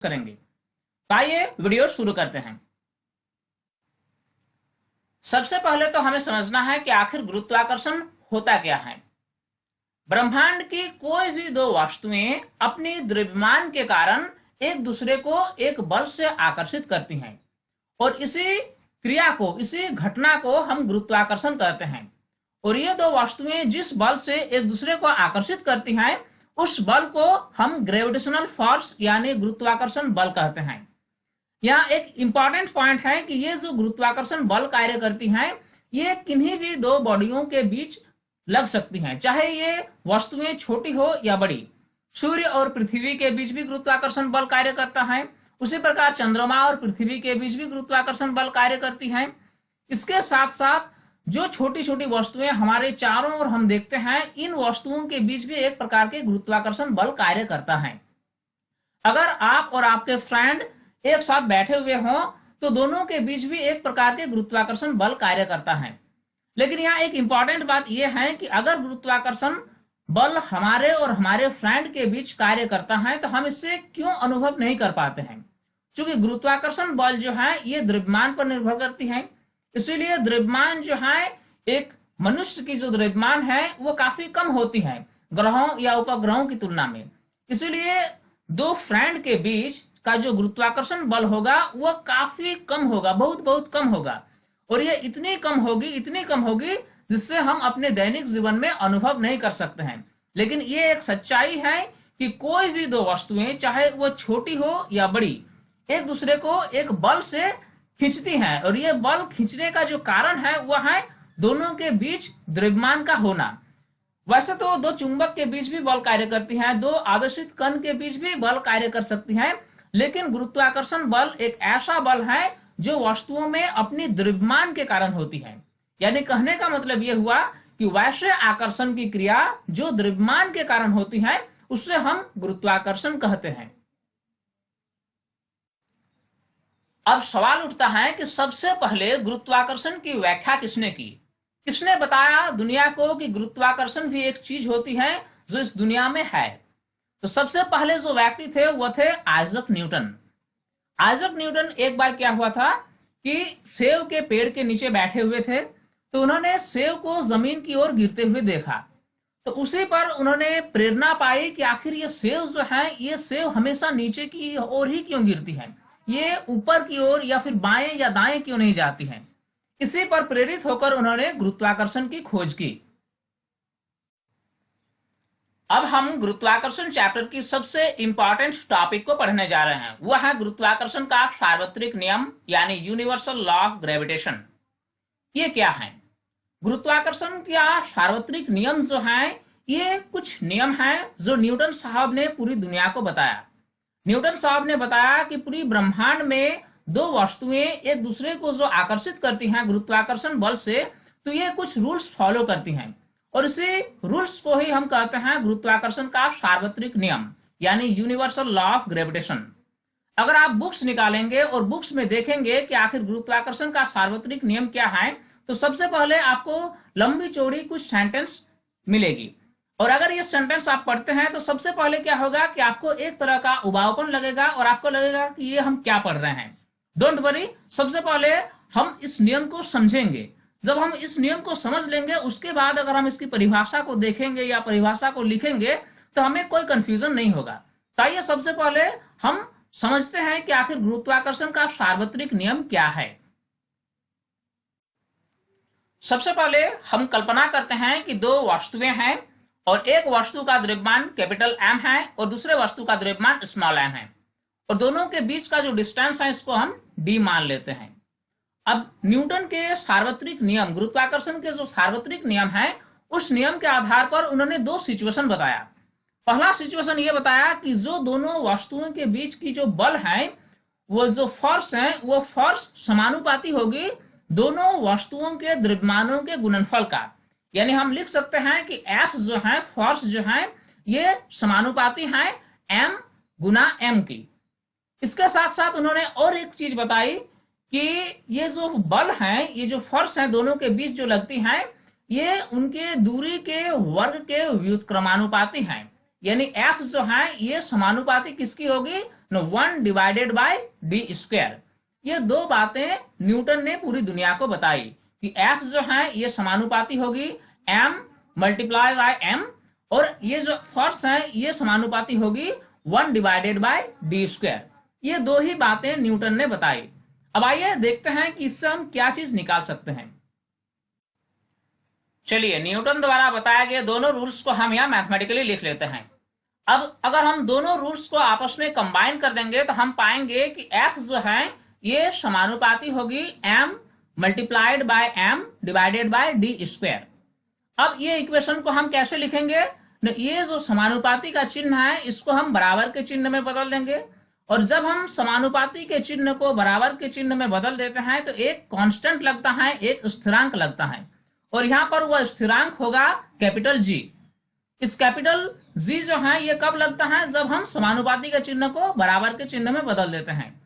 करेंगे। तो आइए वीडियो शुरू करते हैं। सबसे पहले तो हमें समझना है कि आखिर गुरुत्वाकर्षण होता क्या है। ब्रह्मांड की कोई भी दो वस्तुएं अपनी द्रव्यमान के कारण एक दूसरे को एक बल से आकर्षित करती हैं और इसी क्रिया को, इसी घटना को हम गुरुत्वाकर्षण कहते हैं। और ये दो वस्तुएं जिस बल से एक दूसरे को आकर्षित करती हैं उस बल को हम ग्रेविटेशनल फोर्स यानी गुरुत्वाकर्षण बल कहते हैं। यहाँ एक इंपॉर्टेंट पॉइंट है कि ये जो गुरुत्वाकर्षण बल कार्य करती हैं ये किन्हीं भी दो बॉडियों के बीच लग सकती हैं, चाहे ये वस्तुएं छोटी हो या बड़ी। सूर्य और पृथ्वी के बीच भी गुरुत्वाकर्षण बल कार्य करता है, उसी प्रकार चंद्रमा और पृथ्वी के बीच भी गुरुत्वाकर्षण बल कार्य करती है। इसके साथ साथ जो छोटी छोटी वस्तुएं हमारे चारों ओर हम देखते हैं इन वस्तुओं के बीच भी एक प्रकार के गुरुत्वाकर्षण बल कार्य करता है। अगर आप और आपके फ्रेंड एक साथ बैठे हुए हों तो दोनों के बीच भी एक प्रकार के गुरुत्वाकर्षण बल कार्य करता है। लेकिन यहाँ एक इंपॉर्टेंट बात यह है कि अगर गुरुत्वाकर्षण बल हमारे और हमारे फ्रेंड के बीच कार्य करता है तो हम इससे क्यों अनुभव नहीं कर पाते हैं। क्योंकि गुरुत्वाकर्षण बल जो है ये द्रव्यमान पर निर्भर करती है, इसीलिए द्रव्यमान जो है एक मनुष्य की जो द्रव्यमान है वो काफी कम होती है ग्रहों या उपग्रहों की तुलना में। इसीलिए दो फ्रेंड के बीच का जो गुरुत्वाकर्षण बल होगा वो काफी कम होगा, बहुत बहुत कम होगा। और ये इतनी कम होगी जिससे हम अपने दैनिक जीवन में अनुभव नहीं कर सकते हैं। लेकिन ये एक सच्चाई है कि कोई भी दो वस्तुएं चाहे वो छोटी हो या बड़ी एक दूसरे को एक बल से खींचती हैं और ये बल खींचने का जो कारण है वह है दोनों के बीच द्रव्यमान का होना। वैसे तो दो चुंबक के बीच भी बल कार्य करती हैं, दो आवेशित कण के बीच भी बल कार्य कर सकती हैं, लेकिन गुरुत्वाकर्षण बल एक ऐसा बल है जो वस्तुओं में अपनी द्रव्यमान के कारण होती है। यानी कहने का मतलब यह हुआ कि वैसे आकर्षण की क्रिया जो द्रव्यमान के कारण होती है उससे हम गुरुत्वाकर्षण कहते हैं। अब सवाल उठता है कि सबसे पहले गुरुत्वाकर्षण की व्याख्या किसने की, किसने बताया दुनिया को कि गुरुत्वाकर्षण भी एक चीज होती है जो इस दुनिया में है। तो सबसे पहले जो व्यक्ति थे वो थे आइजक न्यूटन। आइजक न्यूटन एक बार क्या हुआ था कि सेब के पेड़ के नीचे बैठे हुए थे तो उन्होंने सेब को जमीन की ओर गिरते हुए देखा। तो उसी पर उन्होंने प्रेरणा पाई कि आखिर ये सेब जो है ये सेब हमेशा नीचे की ओर ही क्यों गिरती है, ये ऊपर की ओर या फिर बाएं या दाएं क्यों नहीं जाती है। इसी पर प्रेरित होकर उन्होंने गुरुत्वाकर्षण की खोज की। अब हम गुरुत्वाकर्षण चैप्टर की सबसे इंपॉर्टेंट टॉपिक को पढ़ने जा रहे हैं, वह है गुरुत्वाकर्षण का सार्वत्रिक नियम यानी यूनिवर्सल लॉ ऑफ ग्रेविटेशन। ये क्या है? गुरुत्वाकर्षण का सार्वत्रिक नियम जो है ये कुछ नियम हैं जो न्यूटन साहब ने पूरी दुनिया को बताया। न्यूटन साहब ने बताया कि पूरी ब्रह्मांड में दो वस्तुएं एक दूसरे को जो आकर्षित करती हैं गुरुत्वाकर्षण बल से, तो ये कुछ रूल्स फॉलो करती हैं और इसी रूल्स को ही हम कहते हैं गुरुत्वाकर्षण का सार्वत्रिक नियम यानी यूनिवर्सल लॉ ऑफ ग्रेविटेशन। अगर आप बुक्स निकालेंगे और बुक्स में देखेंगे कि आखिर गुरुत्वाकर्षण का सार्वत्रिक नियम क्या है तो सबसे पहले आपको लंबी चौड़ी कुछ सेंटेंस मिलेगी और अगर ये सेंटेंस आप पढ़ते हैं तो सबसे पहले क्या होगा कि आपको एक तरह का उबाऊपन लगेगा और आपको लगेगा कि ये हम क्या पढ़ रहे हैं। डोंट वरी, सबसे पहले हम इस नियम को समझेंगे। जब हम इस नियम को समझ लेंगे उसके बाद अगर हम इसकी परिभाषा को देखेंगे या परिभाषा को लिखेंगे तो हमें कोई कंफ्यूजन नहीं होगा। तो आइए सबसे पहले हम समझते हैं कि आखिर गुरुत्वाकर्षण का सार्वत्रिक नियम क्या है। सबसे पहले हम कल्पना करते हैं कि दो वस्तुएं हैं और एक वस्तु का द्रव्यमान कैपिटल एम है और दूसरे वस्तु का द्रव्यमान स्मॉल एम है और दोनों के बीच का जो डिस्टेंस है इसको हम डी मान लेते हैं। अब न्यूटन के सार्वत्रिक नियम, गुरुत्वाकर्षण के जो सार्वत्रिक नियम है उस नियम के आधार पर उन्होंने दो सिचुएशन बताया। पहला सिचुएशन ये बताया कि जो दोनों वस्तुओं के बीच की जो बल है वो जो फोर्स है वो फोर्स समानुपाती होगी दोनों वस्तुओं के द्रव्यमानों के गुणनफल का। यानी हम लिख सकते हैं कि F जो है फोर्स जो है ये समानुपाती है M गुना M की। इसके साथ साथ उन्होंने और एक चीज बताई कि ये जो बल है, ये जो फोर्स है दोनों के बीच जो लगती है ये उनके दूरी के वर्ग के व्युत्क्रमानुपाती है। यानी F जो है ये समानुपाती किसकी होगी, 1 डिवाइडेड बाय डी स्क्वायर। ये दो बातें न्यूटन ने पूरी दुनिया को बताई कि एफ जो है ये समानुपाती होगी एम मल्टीप्लाई बाय एम, और ये जो फोर्स है ये समानुपाती होगी 1 डिवाइडेड बाय डी स्क्वायर। ये दो ही बातें न्यूटन ने बताई। अब आइए देखते हैं कि इससे हम क्या चीज निकाल सकते हैं। चलिए न्यूटन द्वारा बताए गए दोनों रूल्स को हम यहाँ मैथमेटिकली लिख लेते हैं। अब अगर हम दोनों रूल्स को आपस में कंबाइन कर देंगे तो हम पाएंगे कि एफ जो है ये समानुपाती होगी m multiplied by m divided by d square. अब ये इक्वेशन को हम कैसे लिखेंगे, ये जो समानुपाती का चिन्ह है इसको हम बराबर के चिन्ह में बदल देंगे, और जब हम समानुपाती के चिन्ह को बराबर के चिन्ह में बदल देते हैं तो एक कांस्टेंट लगता है, एक स्थिरांक लगता है, और यहाँ पर वह स्थिरांक होगा कैपिटल जी। इस कैपिटल जी जो है ये कब लगता है, जब हम समानुपाती के चिन्ह को बराबर के चिन्ह में बदल देते हैं।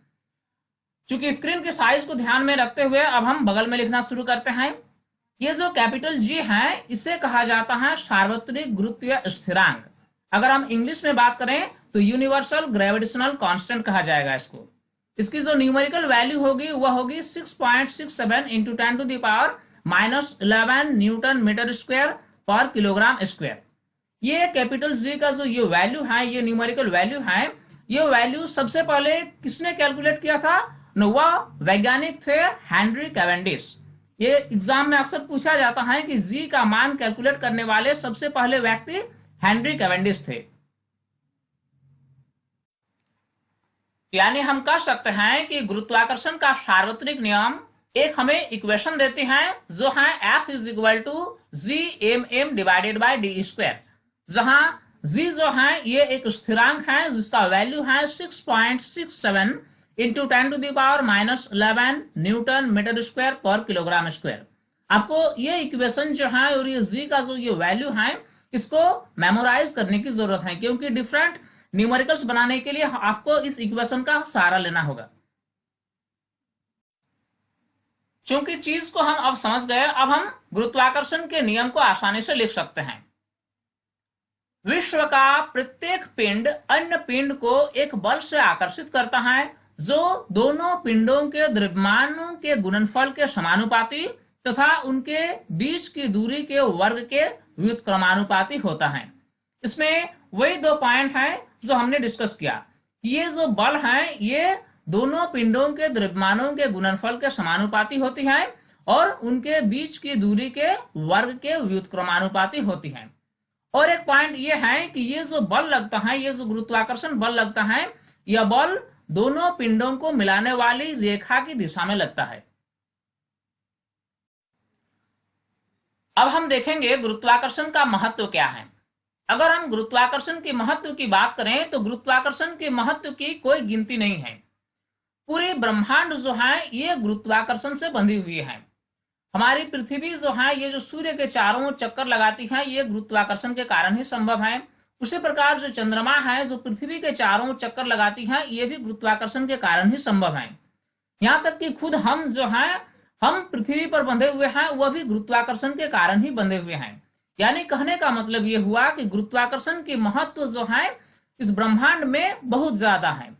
चूंकि स्क्रीन के साइज को ध्यान में रखते हुए अब हम बगल में लिखना शुरू करते हैं। ये जो कैपिटल जी है इसे कहा जाता है सार्वत्रिक गुरुत्वीय स्थिरांक। अगर हम इंग्लिश में बात करें तो यूनिवर्सल ग्रेविटेशनल कांस्टेंट कहा जाएगा इसको। इसकी जो न्यूमेरिकल वैल्यू होगी वह होगी 6.67 इंटू 10⁻⁻11 न्यूटन मीटर स्क्वायर पर किलोग्राम स्क्वायर। ये कैपिटल जी का जो ये वैल्यू है, ये न्यूमेरिकल वैल्यू है, ये वैल्यू सबसे पहले किसने कैलकुलेट किया था, वह वैज्ञानिक थे हेनरी कैवेंडिश। ये एग्जाम में अक्सर पूछा जाता है कि जी का मान कैलकुलेट करने वाले सबसे पहले व्यक्ति हेनरी कैवेंडिश थे। यानी हम कह सकते हैं कि गुरुत्वाकर्षण का सार्वत्रिक नियम एक हमें इक्वेशन देती है जो है F is equal to G m m divided by d square, जहां जी जो है ये एक स्थिरांक है जिसका वैल्यू है 6.67 इंटू 10⁻⁻11 न्यूटन मीटर स्क्वायर पर किलोग्राम स्क्वायर। आपको ये इक्वेशन जो है और ये जी का जो ये वैल्यू है इसको मेमोराइज करने की जरूरत है, क्योंकि डिफरेंट न्यूमेरिकल्स बनाने के लिए आपको इस इक्वेशन का सहारा लेना होगा। चूंकि चीज को हम अब समझ गए, अब हम गुरुत्वाकर्षण के नियम को आसानी से लिख सकते हैं। विश्व का प्रत्येक पिंड अन्य पिंड को एक बल से आकर्षित करता है जो दोनों पिंडों के द्रव्यमानों के गुणनफल के समानुपाती तथा उनके बीच की दूरी के वर्ग के व्युत्क्रमानुपाती होता है। इसमें वही दो पॉइंट हैं जो हमने डिस्कस किया। ये जो बल है ये दोनों पिंडों के द्रव्यमानों के गुणनफल के समानुपाती होती है और उनके बीच की दूरी के वर्ग के व्युत्क्रमानुपाती होती है। और एक पॉइंट ये है कि ये जो बल लगता है, ये जो गुरुत्वाकर्षण बल लगता है, यह बल दोनों पिंडों को मिलाने वाली रेखा की दिशा में लगता है। अब हम देखेंगे गुरुत्वाकर्षण का महत्व क्या है। अगर हम गुरुत्वाकर्षण के महत्व की बात करें तो गुरुत्वाकर्षण के महत्व की कोई गिनती नहीं है। पूरे ब्रह्मांड जो है ये गुरुत्वाकर्षण से बंधी हुई है। हमारी पृथ्वी जो है ये जो सूर्य के चारों ओर चक्कर लगाती है ये गुरुत्वाकर्षण के कारण ही संभव है। उसी प्रकार जो चंद्रमा है जो पृथ्वी के चारों ओर चक्कर लगाती है ये भी गुरुत्वाकर्षण के कारण ही संभव है। यहाँ तक कि खुद हम जो है हम पृथ्वी पर बंधे हुए हैं वह भी गुरुत्वाकर्षण के कारण ही बंधे हुए हैं। यानी कहने का मतलब ये हुआ कि गुरुत्वाकर्षण की महत्व जो है इस ब्रह्मांड में बहुत ज्यादा है।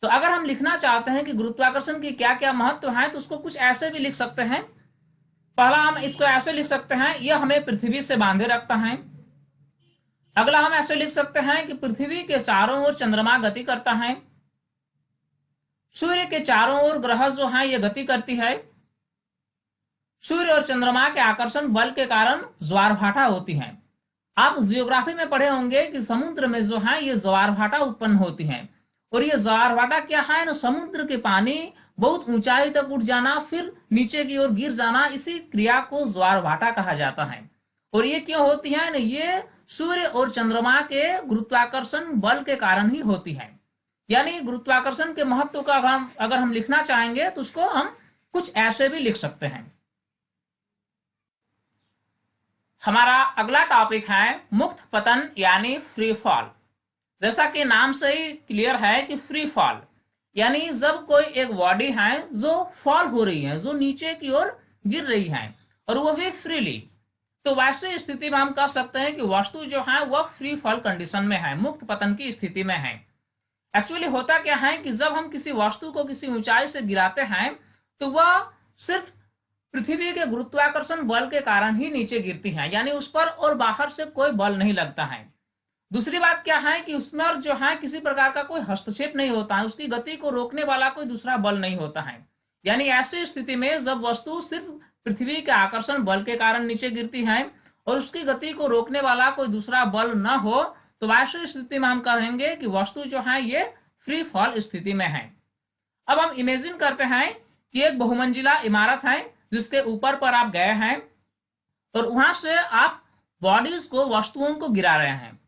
तो अगर हम लिखना चाहते हैं कि गुरुत्वाकर्षण की क्या क्या महत्व है तो उसको कुछ ऐसे भी लिख सकते हैं। पहला हम इसको ऐसे लिख सकते हैं, यह हमें पृथ्वी से बांधे रखता है। अगला हम ऐसे लिख सकते हैं कि पृथ्वी के चारों ओर चंद्रमा गति करता है। सूर्य के चारों ओर ग्रह जो है ये गति करती है। सूर्य और चंद्रमा के आकर्षण बल के कारण ज्वार भाटा होती है। आप जियोग्राफी में पढ़े होंगे कि समुद्र में जो है ये ज्वार भाटा उत्पन्न होती है, और ये ज्वार भाटा क्या है ना, समुद्र के पानी बहुत ऊंचाई तक उठ जाना फिर नीचे की ओर गिर जाना, इसी क्रिया को ज्वार भाटा कहा जाता है। और ये क्यों होती है ना, ये सूर्य और चंद्रमा के गुरुत्वाकर्षण बल के कारण ही होती है। यानी गुरुत्वाकर्षण के महत्व का अगर हम लिखना चाहेंगे तो उसको हम कुछ ऐसे भी लिख सकते हैं। हमारा अगला टॉपिक है मुक्त पतन यानी फ्री फॉल। जैसा कि नाम से ही क्लियर है कि फ्री फॉल यानी जब कोई एक बॉडी है जो फॉल हो रही है, जो नीचे की ओर गिर रही है और वो भी फ्रीली, तो वैसे स्थिति में हम कह सकते हैं कि वस्तु जो है वह फ्री फॉल कंडीशन में है, मुक्त पतन की स्थिति में है। एक्चुअली होता क्या है कि जब हम किसी वस्तु को किसी ऊंचाई से गिराते हैं तो वह सिर्फ पृथ्वी के गुरुत्वाकर्षण बल के कारण ही नीचे गिरती है, यानी उस पर और बाहर से कोई बल नहीं लगता है। दूसरी बात क्या है कि उसमें और जो है किसी प्रकार का कोई हस्तक्षेप नहीं होता है, उसकी गति को रोकने वाला कोई दूसरा बल नहीं होता है। यानी ऐसी स्थिति में जब वस्तु सिर्फ पृथ्वी के आकर्षण बल के कारण नीचे गिरती है और उसकी गति को रोकने वाला कोई दूसरा बल न हो, तो ऐसी स्थिति में हम कहेंगे कि वस्तु जो है ये फ्री फॉल स्थिति में है। अब हम इमेजिन करते हैं कि एक बहुमंजिला इमारत है जिसके ऊपर पर आप गए हैं और वहां से आप बॉडीज को, वस्तुओं को गिरा रहे हैं।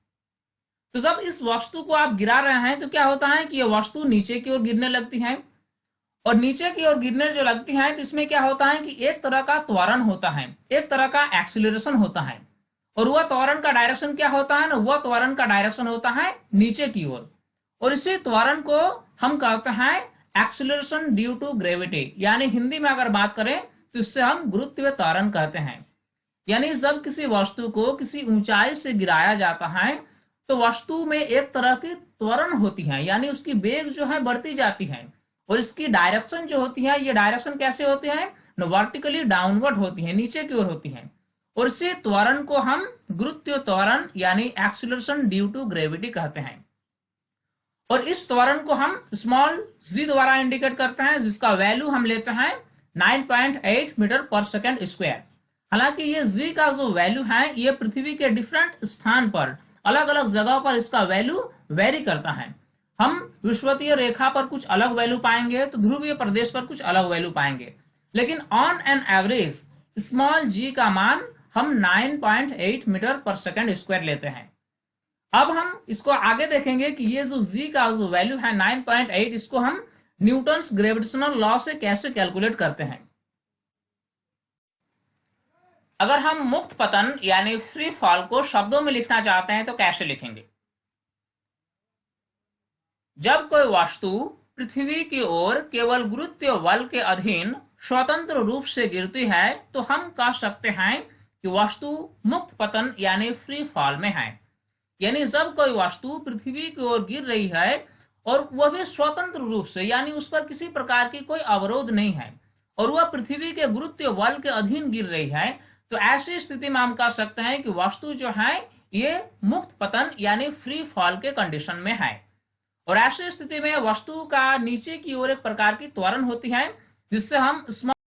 तो जब इस वस्तु को आप गिरा रहे हैं तो क्या होता है कि यह वस्तु नीचे की ओर गिरने लगती है, और नीचे की ओर गिरने जो लगती है तो इसमें क्या होता है कि एक तरह का त्वरण होता है, एक तरह का एक्सीलरेशन होता है, और वह त्वरण का डायरेक्शन क्या होता है ना, वह त्वरण का डायरेक्शन होता है नीचे की ओर। और इसी त्वरण को हम कहते हैं एक्सीलरेशन ड्यू टू ग्रेविटी, यानी हिंदी में अगर बात करें तो इससे हम गुरुत्व त्वरण कहते हैं। यानी जब किसी वस्तु को किसी ऊंचाई से गिराया जाता है तो वस्तु में एक तरह की त्वरण होती है, यानी उसकी वेग जो है बढ़ती जाती है, और इसकी डायरेक्शन जो होती है, ये डायरेक्शन कैसे होती है, वर्टिकली डाउनवर्ड होती है, नीचे की ओर होती है। और इसी त्वरण को हम गुरुत्व त्वरण यानी एक्सीलरेशन ड्यू टू ग्रेविटी कहते हैं। और इस त्वरण को हम स्मॉल जी द्वारा इंडिकेट करते हैं, जिसका वैल्यू हम लेते हैं 9.8 मीटर पर सेकेंड स्क्वायर। हालांकि ये जी का जो वैल्यू है ये पृथ्वी के डिफरेंट स्थान पर, अलग अलग जगह पर इसका वैल्यू वेरी करता है। हम विषुवतीय रेखा पर कुछ अलग वैल्यू पाएंगे तो ध्रुवीय प्रदेश पर कुछ अलग वैल्यू पाएंगे, लेकिन ऑन एन एवरेज स्मॉल जी का मान हम 9.8 मीटर पर सेकेंड स्क्वायर लेते हैं। अब हम इसको आगे देखेंगे कि ये जो जी का जो वैल्यू है 9.8, इसको हम न्यूटन्स ग्रेविटेशनल लॉ से कैसे कैलकुलेट करते हैं। अगर हम मुक्त पतन यानी फ्री फॉल को शब्दों में लिखना चाहते हैं तो कैसे लिखेंगे। जब कोई वस्तु पृथ्वी की ओर केवल गुरुत्व बल के अधीन स्वतंत्र रूप से गिरती है तो हम कह सकते हैं कि वस्तु मुक्त पतन यानी फ्री फॉल में है। यानी जब कोई वस्तु पृथ्वी की ओर गिर रही है और वह भी स्वतंत्र रूप से, यानी उस पर किसी प्रकार की कोई अवरोध नहीं है, और वह पृथ्वी के गुरुत्व बल के अधीन गिर रही है, तो ऐसी स्थिति में हम कह सकते हैं कि वस्तु जो है ये मुक्त पतन यानी फ्री फॉल के कंडीशन में है। और ऐसी स्थिति में वस्तु का नीचे की ओर एक प्रकार की त्वरण होती है जिससे हम